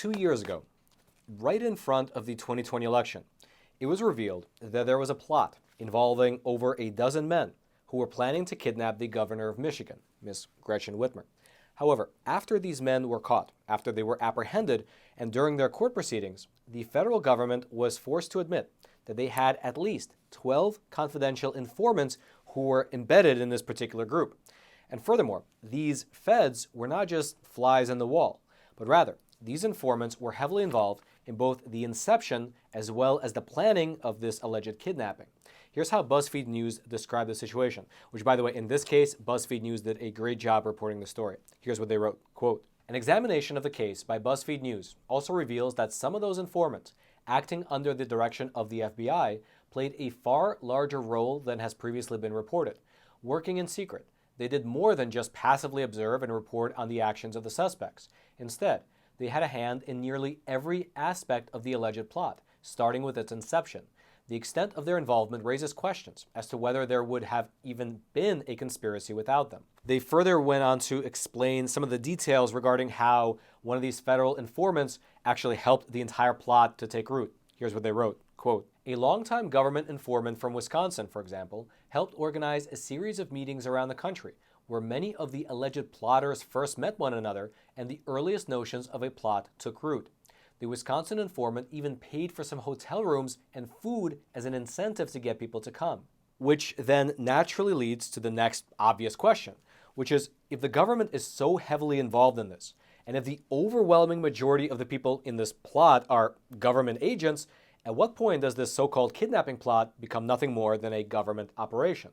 2 years ago, right in front of the 2020 election, it was revealed that there was a plot involving over a dozen men who were planning to kidnap the governor of Michigan, Miss Gretchen Whitmer. However, after these men were caught, after they were apprehended, and during their court proceedings, the federal government was forced to admit that they had at least 12 confidential informants who were embedded in this particular group. And furthermore, these feds were not just flies in the wall, but rather, these informants were heavily involved in both the inception as well as the planning of this alleged kidnapping. Here's how BuzzFeed News described the situation, which, by the way, in this case, BuzzFeed News did a great job reporting the story. Here's what they wrote, quote, "An examination of the case by BuzzFeed News also reveals that some of those informants, acting under the direction of the FBI, played a far larger role than has previously been reported. Working in secret, they did more than just passively observe and report on the actions of the suspects. Instead, they had a hand in nearly every aspect of the alleged plot, starting with its inception. The extent of their involvement raises questions as to whether there would have even been a conspiracy without them." They further went on to explain some of the details regarding how one of these federal informants actually helped the entire plot to take root. Here's what they wrote, quote, "A longtime government informant from Wisconsin, for example, helped organize a series of meetings around the country where many of the alleged plotters first met one another and the earliest notions of a plot took root. The Wisconsin informant even paid for some hotel rooms and food as an incentive to get people to come." Which then naturally leads to the next obvious question, which is, if the government is so heavily involved in this, and if the overwhelming majority of the people in this plot are government agents, at what point does this so-called kidnapping plot become nothing more than a government operation?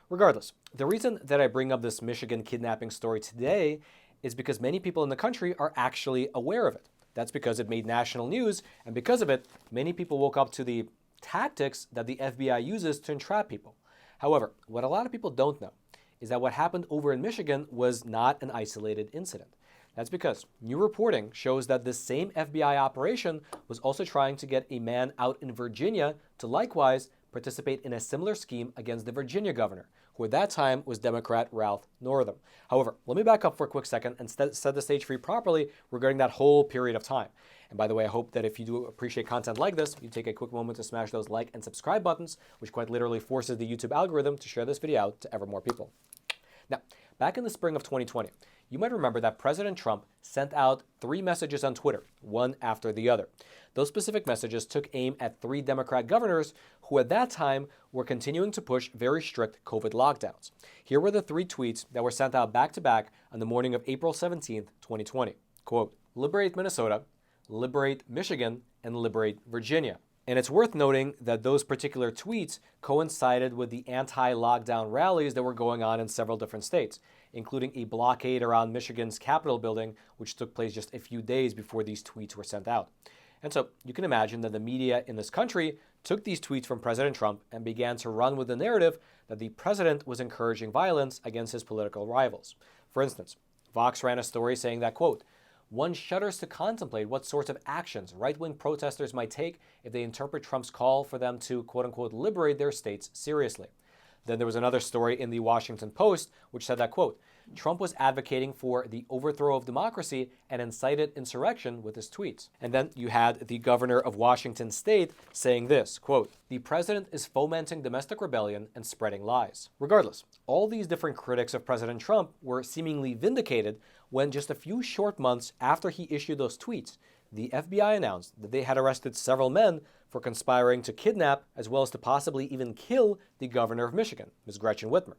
Regardless, the reason that I bring up this Michigan kidnapping story today is because many people in the country are actually aware of it. That's because it made national news, and because of it, many people woke up to the tactics that the FBI uses to entrap people. However, what a lot of people don't know is that what happened over in Michigan was not an isolated incident. That's because new reporting shows that this same FBI operation was also trying to get a man out in Virginia to likewise participate in a similar scheme against the Virginia governor, who at that time was Democrat Ralph Northam. However, let me back up for a quick second and set the stage for you properly regarding that whole period of time. And by the way, I hope that if you do appreciate content like this, you take a quick moment to smash those like and subscribe buttons, which quite literally forces the YouTube algorithm to share this video out to ever more people. Now, back in the spring of 2020, you might remember that President Trump sent out 3 messages on Twitter, one after the other. Those specific messages took aim at 3 Democrat governors who at that time were continuing to push very strict COVID lockdowns. Here were the 3 tweets that were sent out back to back on the morning of April 17th, 2020. Quote, "Liberate Minnesota, liberate Michigan, and liberate Virginia." And it's worth noting that those particular tweets coincided with the anti-lockdown rallies that were going on in several different states, including a blockade around Michigan's Capitol building, which took place just a few days before these tweets were sent out. And so you can imagine that the media in this country took these tweets from President Trump and began to run with the narrative that the president was encouraging violence against his political rivals. For instance, Vox ran a story saying that, quote, "One shudders to contemplate what sorts of actions right-wing protesters might take if they interpret Trump's call for them to, quote-unquote, liberate their states seriously." Then there was another story in the Washington Post which said that, quote, "Trump was advocating for the overthrow of democracy and incited insurrection with his tweets." And then you had the governor of Washington State saying this, quote, "The president is fomenting domestic rebellion and spreading lies." Regardless, all these different critics of President Trump were seemingly vindicated when just a few short months after he issued those tweets, the FBI announced that they had arrested several men for conspiring to kidnap as well as to possibly even kill the governor of Michigan, Ms. Gretchen Whitmer.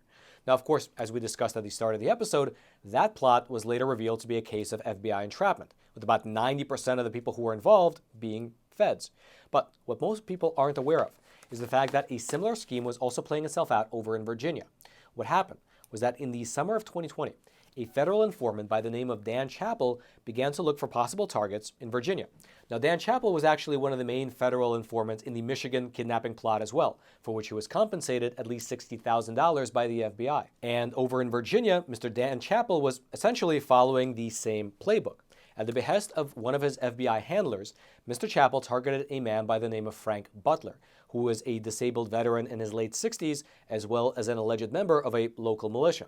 Now, of course, as we discussed at the start of the episode, that plot was later revealed to be a case of FBI entrapment, with about 90% of the people who were involved being feds. But what most people aren't aware of is the fact that a similar scheme was also playing itself out over in Virginia. What happened was that in the summer of 2020, a federal informant by the name of Dan Chappell began to look for possible targets in Virginia. Now, Dan Chappell was actually one of the main federal informants in the Michigan kidnapping plot as well, for which he was compensated at least $60,000 by the FBI. And over in Virginia, Mr. Dan Chappell was essentially following the same playbook. At the behest of one of his FBI handlers, Mr. Chappell targeted a man by the name of Frank Butler, who was a disabled veteran in his late 60s, as well as an alleged member of a local militia.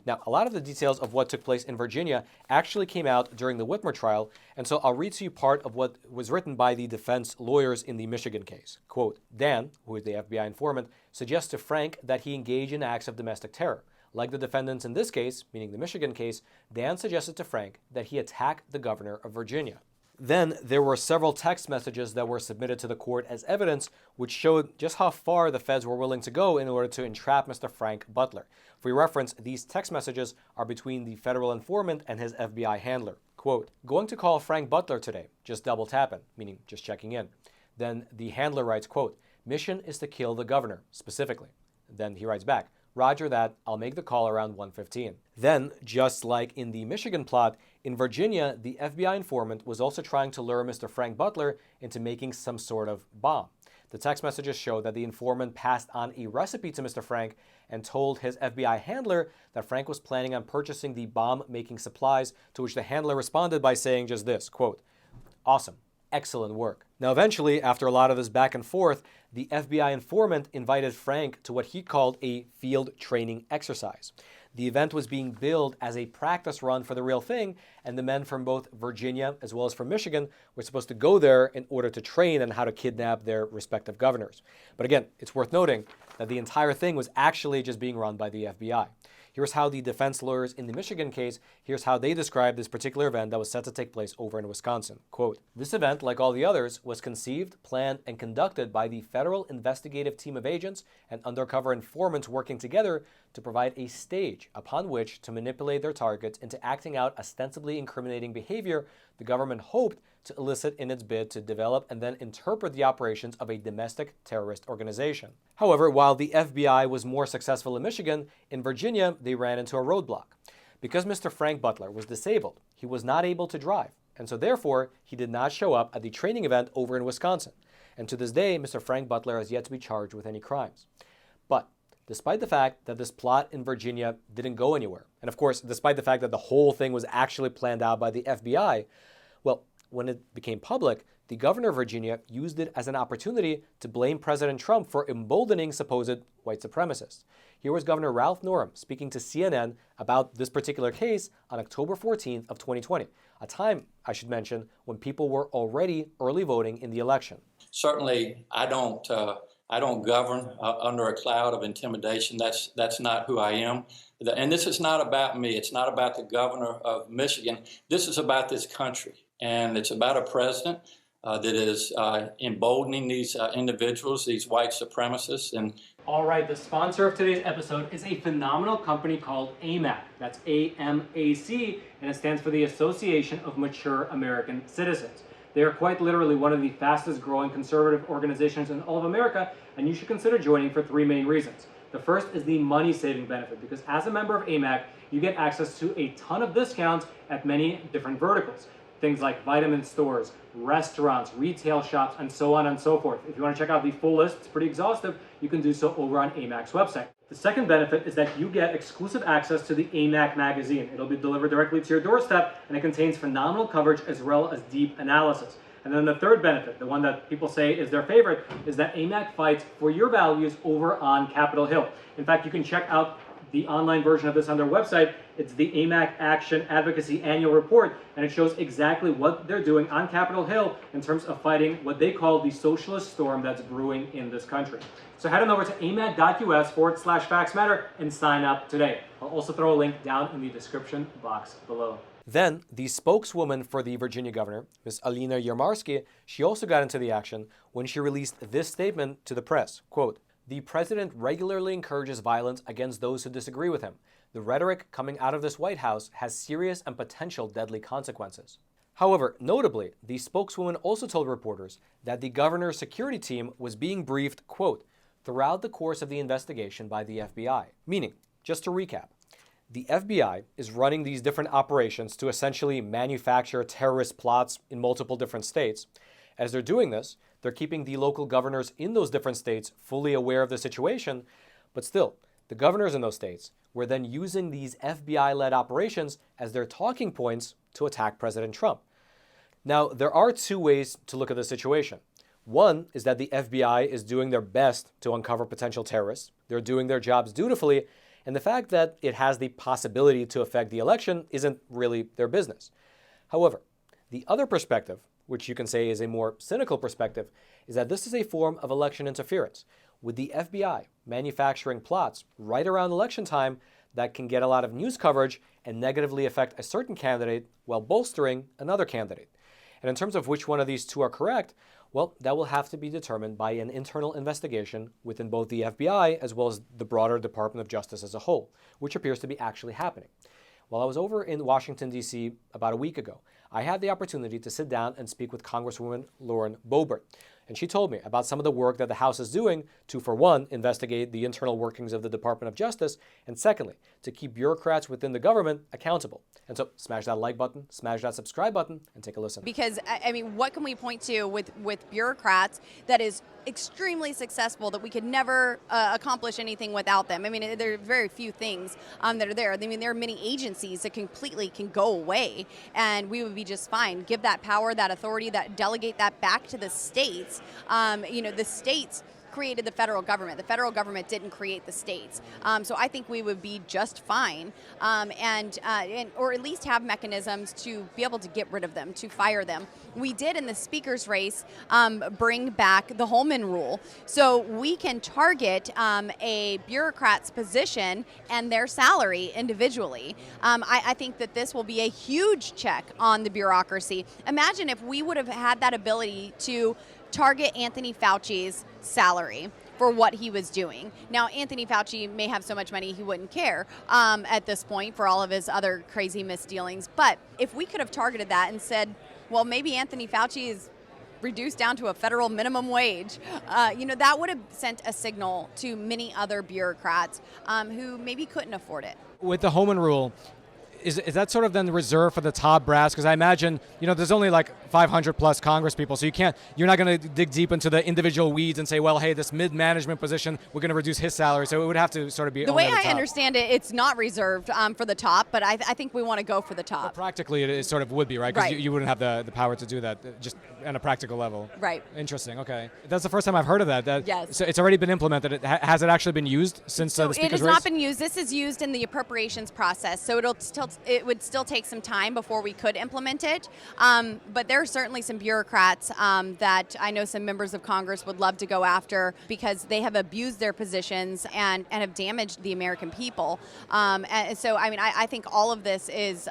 Now, a lot of the details of what took place in Virginia actually came out during the Whitmer trial, and so I'll read to you part of what was written by the defense lawyers in the Michigan case. Quote, Dan, who is the FBI informant, suggests to Frank that he engage in acts of domestic terror. Like the defendants in this case, meaning the Michigan case, Dan suggested to Frank that he attack the governor of Virginia. Then there were several text messages that were submitted to the court as evidence, which showed just how far the feds were willing to go in order to entrap Mr. Frank Butler. For your reference, these text messages are between the federal informant and his FBI handler. Quote, going to call Frank Butler today, just double tapping, meaning just checking in. Then the handler writes, quote, mission is to kill the governor, specifically. Then he writes back, Roger that, I'll make the call around 1:15. Then, just like in the Michigan plot, in Virginia, the FBI informant was also trying to lure Mr. Frank Butler into making some sort of bomb. The text messages show that the informant passed on a recipe to Mr. Frank and told his FBI handler that Frank was planning on purchasing the bomb-making supplies, to which the handler responded by saying just this, quote, awesome. Excellent work. Now, eventually, after a lot of this back and forth, the FBI informant invited Frank to what he called a field training exercise. The event was being billed as a practice run for the real thing, and the men from both Virginia as well as from Michigan were supposed to go there in order to train on how to kidnap their respective governors. But again, it's worth noting that the entire thing was actually just being run by the FBI. Here's how the defense lawyers in the Michigan case, here's how they described this particular event that was set to take place over in Wisconsin. Quote, this event, like all the others, was conceived, planned, and conducted by the federal investigative team of agents and undercover informants working together to provide a stage upon which to manipulate their targets into acting out ostensibly incriminating behavior the government hoped to elicit in its bid to develop and then interpret the operations of a domestic terrorist organization. However, while the FBI was more successful in Michigan, in Virginia, they ran into a roadblock. Because Mr. Frank Butler was disabled, he was not able to drive, and so therefore, he did not show up at the training event over in Wisconsin. And to this day, Mr. Frank Butler has yet to be charged with any crimes. But despite the fact that this plot in Virginia didn't go anywhere, and of course, despite the fact that the whole thing was actually planned out by the FBI, well, when it became public, the governor of Virginia used it as an opportunity to blame President Trump for emboldening supposed white supremacists. Here was Governor Ralph Northam speaking to CNN about this particular case on October 14th of 2020, a time, I should mention, when people were already early voting in the election. Certainly, I don't govern under a cloud of intimidation. That's not who I am. And this is not about me. It's not about the governor of Michigan. This is about this country. And it's about a president that is emboldening these individuals, these white supremacists. And all right, the sponsor of today's episode is a phenomenal company called AMAC. That's AMAC, and it stands for the Association of Mature American Citizens. They are quite literally one of the fastest growing conservative organizations in all of America, and you should consider joining for three main reasons. The first is the money saving benefit, because as a member of AMAC, you get access to a ton of discounts at many different verticals. Things like vitamin stores, restaurants, retail shops, and so on and so forth. If you want to check out the full list, it's pretty exhaustive, you can do so over on AMAC's website. The second benefit is that you get exclusive access to the AMAC magazine. It'll be delivered directly to your doorstep, and it contains phenomenal coverage as well as deep analysis. And then the third benefit, the one that people say is their favorite, is that AMAC fights for your values over on Capitol Hill. In fact, you can check out the online version of this on their website. It's the AMAC Action Advocacy Annual Report, and it shows exactly what they're doing on Capitol Hill in terms of fighting what they call the socialist storm that's brewing in this country. So head on over to amac.us/facts matter and sign up today. I'll also throw a link down in the description box below. Then, the spokeswoman for the Virginia governor, Ms. Alina Yarmarsky, she also got into the action when she released this statement to the press. Quote, the president regularly encourages violence against those who disagree with him. The rhetoric coming out of this White House has serious and potential deadly consequences. However, notably, the spokeswoman also told reporters that the governor's security team was being briefed, quote, throughout the course of the investigation by the FBI. Meaning, just to recap, the FBI is running these different operations to essentially manufacture terrorist plots in multiple different states. As they're doing this, they're keeping the local governors in those different states fully aware of the situation, but still, the governors in those states were then using these FBI-led operations as their talking points to attack President Trump. Now, there are two ways to look at the situation. One is that the FBI is doing their best to uncover potential terrorists. They're doing their jobs dutifully, and the fact that it has the possibility to affect the election isn't really their business. However, the other perspective, which you can say is a more cynical perspective, is that this is a form of election interference, with the FBI manufacturing plots right around election time that can get a lot of news coverage and negatively affect a certain candidate while bolstering another candidate. And in terms of which one of these two are correct, well, that will have to be determined by an internal investigation within both the FBI as well as the broader Department of Justice as a whole, which appears to be actually happening. While I was over in Washington, D.C. about a week ago, I had the opportunity to sit down and speak with Congresswoman Lauren Boebert. And she told me about some of the work that the House is doing to, for one, investigate the internal workings of the Department of Justice, and secondly, to keep bureaucrats within the government accountable. And so smash that like button, smash that subscribe button, and take a listen. Because, I mean, what can we point to with bureaucrats that is extremely successful that we could never accomplish anything without them? I mean, there are very few things that are there. I mean, there are many agencies that completely can go away and we would be just fine. Give that power, that authority, that delegate that back to the states. The states created the federal government. The federal government didn't create the states. So I think we would be just fine, or at least have mechanisms to be able to get rid of them, to fire them. We did in the speaker's race bring back the Holman rule. So we can target a bureaucrat's position and their salary individually. I think that this will be a huge check on the bureaucracy. Imagine if we would have had that ability to target Anthony Fauci's salary for what he was doing. Now, Anthony Fauci may have so much money he wouldn't care at this point for all of his other crazy misdealings. But if we could have targeted that and said, well, maybe Anthony Fauci is reduced down to a federal minimum wage, that would have sent a signal to many other bureaucrats who maybe couldn't afford it. With the Holman rule, is that sort of then reserved for the top brass? Because I imagine, there's only like 500 plus Congress people, so you're not going to dig deep into the individual weeds and say, well, hey, this mid-management position, we're going to reduce his salary. So it would have to sort of be the way I understand it. It's not reserved for the top, but I think we want to go for the top. But practically, it sort of would be, right? Because you wouldn't have the power to do that, just on a practical level. Right. Interesting. Okay, that's the first time I've heard of that. Yes. So it's already been implemented. Has it actually been used since the speaker's race? It has not been used. This is used in the appropriations process, so it would still take some time before we could implement it. But there are certainly some bureaucrats that I know some members of Congress would love to go after because they have abused their positions and have damaged the American people. And so, I think all of this is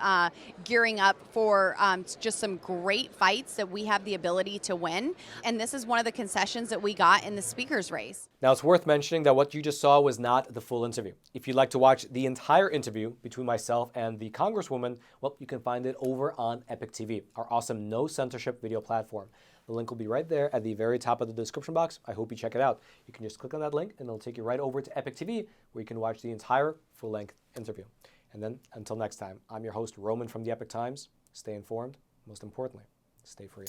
gearing up for just some great fights that we have the ability to win. And this is one of the concessions that we got in the speaker's race. Now, it's worth mentioning that what you just saw was not the full interview. If you'd like to watch the entire interview between myself and the Congresswoman, well, you can find it over on Epoch TV, our awesome no-censorship video platform. The link will be right there at the very top of the description box. I hope you check it out. You can just click on that link, and it'll take you right over to Epoch TV, where you can watch the entire full-length interview. And then, until next time, I'm your host, Roman from the Epoch Times. Stay informed. Most importantly, stay free.